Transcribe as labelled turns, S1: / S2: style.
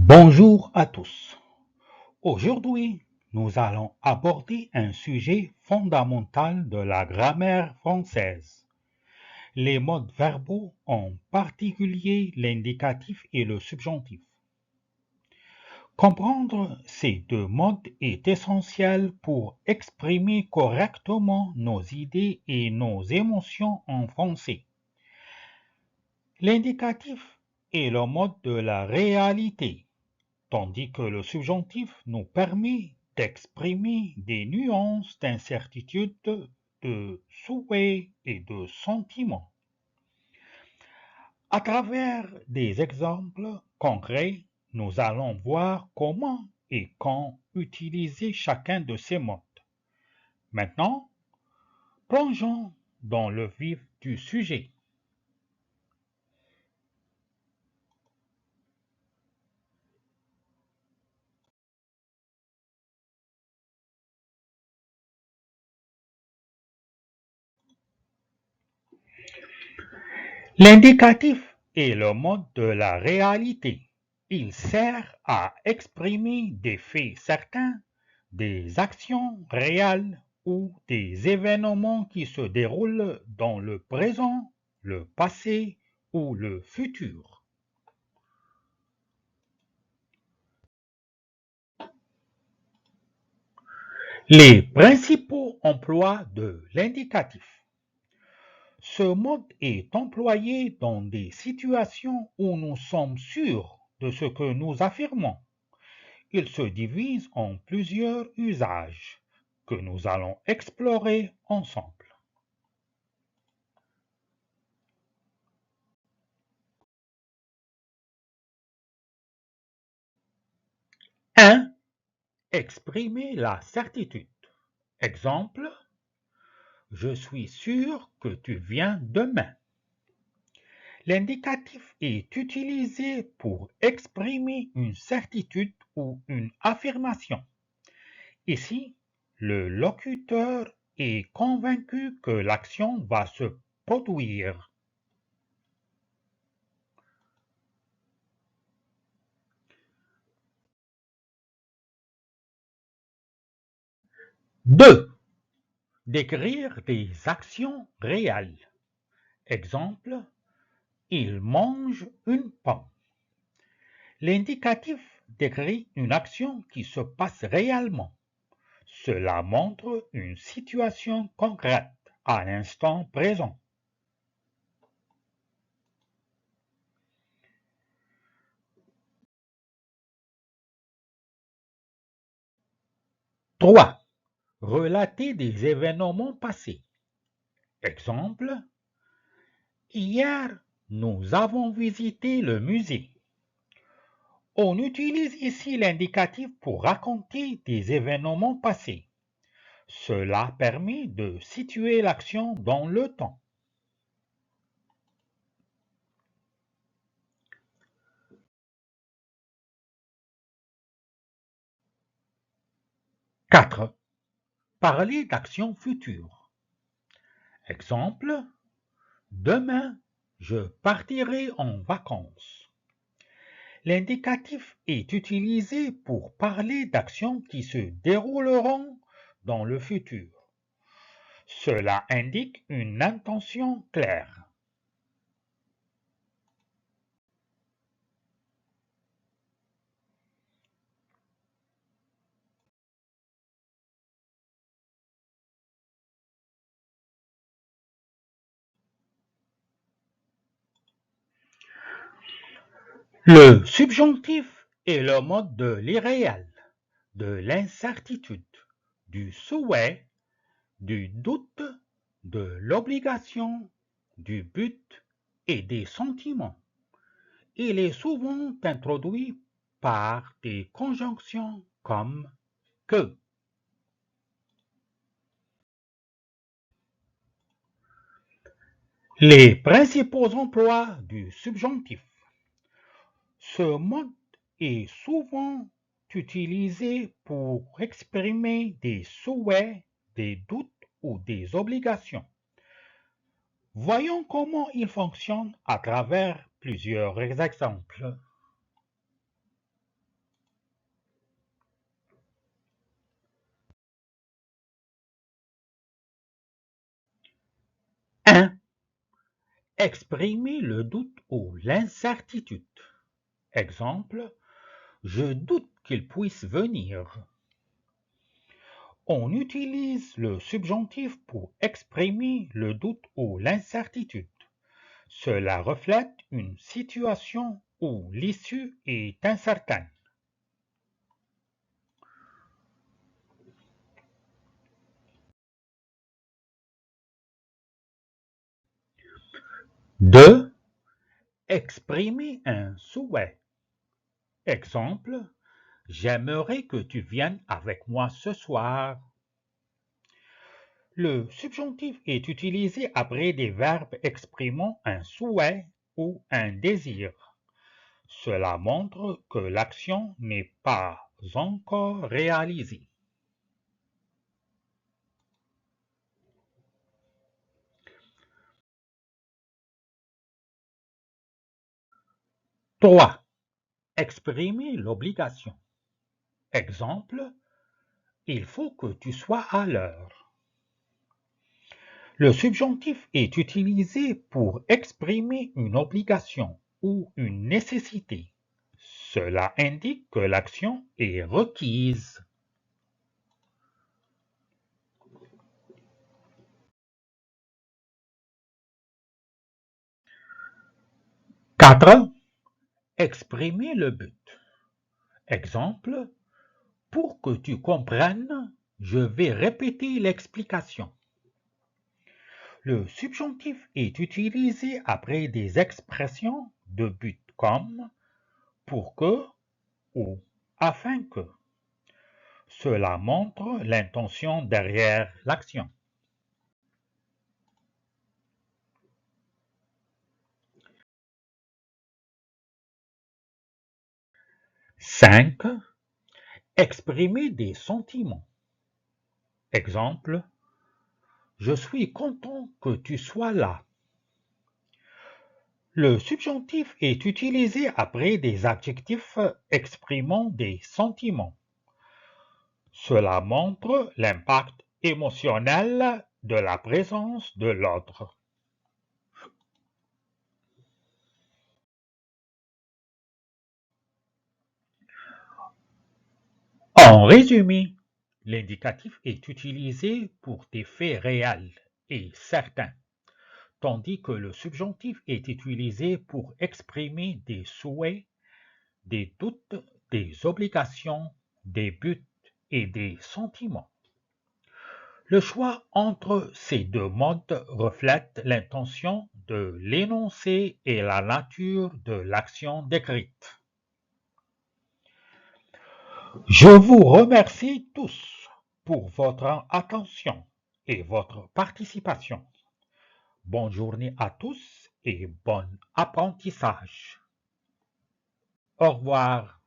S1: Bonjour à tous. Aujourd'hui, nous allons aborder un sujet fondamental de la grammaire française, les modes verbaux, en particulier l'indicatif et le subjonctif. Comprendre ces deux modes est essentiel pour exprimer correctement nos idées et nos émotions en français. L'indicatif est le mode de la réalité, tandis que le subjonctif nous permet d'exprimer des nuances d'incertitude, de souhait et de sentiment. À travers des exemples concrets, nous allons voir comment et quand utiliser chacun de ces modes. Maintenant, plongeons dans le vif du sujet. L'indicatif est le mode de la réalité. Il sert à exprimer des faits certains, des actions réelles ou des événements qui se déroulent dans le présent, le passé ou le futur. Les principaux emplois de l'indicatif. Ce mode est employé dans des situations où nous sommes sûrs de ce que nous affirmons. Il se divise en plusieurs usages que nous allons explorer ensemble. 1. Exprimer la certitude. Exemple, je suis sûr que tu viens demain. L'indicatif est utilisé pour exprimer une certitude ou une affirmation. Ici, le locuteur est convaincu que l'action va se produire. 2. Décrire des actions réelles. Exemple, il mange une pomme. L'indicatif décrit une action qui se passe réellement. Cela montre une situation concrète à l'instant présent. 3. Relater des événements passés. Exemple, hier, nous avons visité le musée. On utilise ici l'indicatif pour raconter des événements passés. Cela permet de situer l'action dans le temps. 4. Parler d'actions futures. Exemple, demain, je partirai en vacances. L'indicatif est utilisé pour parler d'actions qui se dérouleront dans le futur. Cela indique une intention claire. Le subjonctif est le mode de l'irréel, de l'incertitude, du souhait, du doute, de l'obligation, du but et des sentiments. Il est souvent introduit par des conjonctions comme que. Les principaux emplois du subjonctif. Ce mode est souvent utilisé pour exprimer des souhaits, des doutes ou des obligations. Voyons comment il fonctionne à travers plusieurs exemples. Exprimer le doute ou l'incertitude. Exemple, je doute qu'il puisse venir. On utilise le subjonctif pour exprimer le doute ou l'incertitude. Cela reflète une situation où l'issue est incertaine. Deux, exprimer un souhait. Exemple, j'aimerais que tu viennes avec moi ce soir. Le subjonctif est utilisé après des verbes exprimant un souhait ou un désir. Cela montre que l'action n'est pas encore réalisée. Trois, exprimer l'obligation. Exemple, il faut que tu sois à l'heure. Le subjonctif est utilisé pour exprimer une obligation ou une nécessité. Cela indique que l'action est requise. 4. Exprimer le but. Exemple, pour que tu comprennes, je vais répéter l'explication. Le subjonctif est utilisé après des expressions de but comme pour que ou afin que. Cela montre l'intention derrière l'action. 5. Exprimer des sentiments. Exemple, je suis content que tu sois là. Le subjonctif est utilisé après des adjectifs exprimant des sentiments. Cela montre l'impact émotionnel de la présence de l'autre. En résumé, l'indicatif est utilisé pour des faits réels et certains, tandis que le subjonctif est utilisé pour exprimer des souhaits, des doutes, des obligations, des buts et des sentiments. Le choix entre ces deux modes reflète l'intention de l'énoncé et la nature de l'action décrite. Je vous remercie tous pour votre attention et votre participation. Bonne journée à tous et bon apprentissage. Au revoir.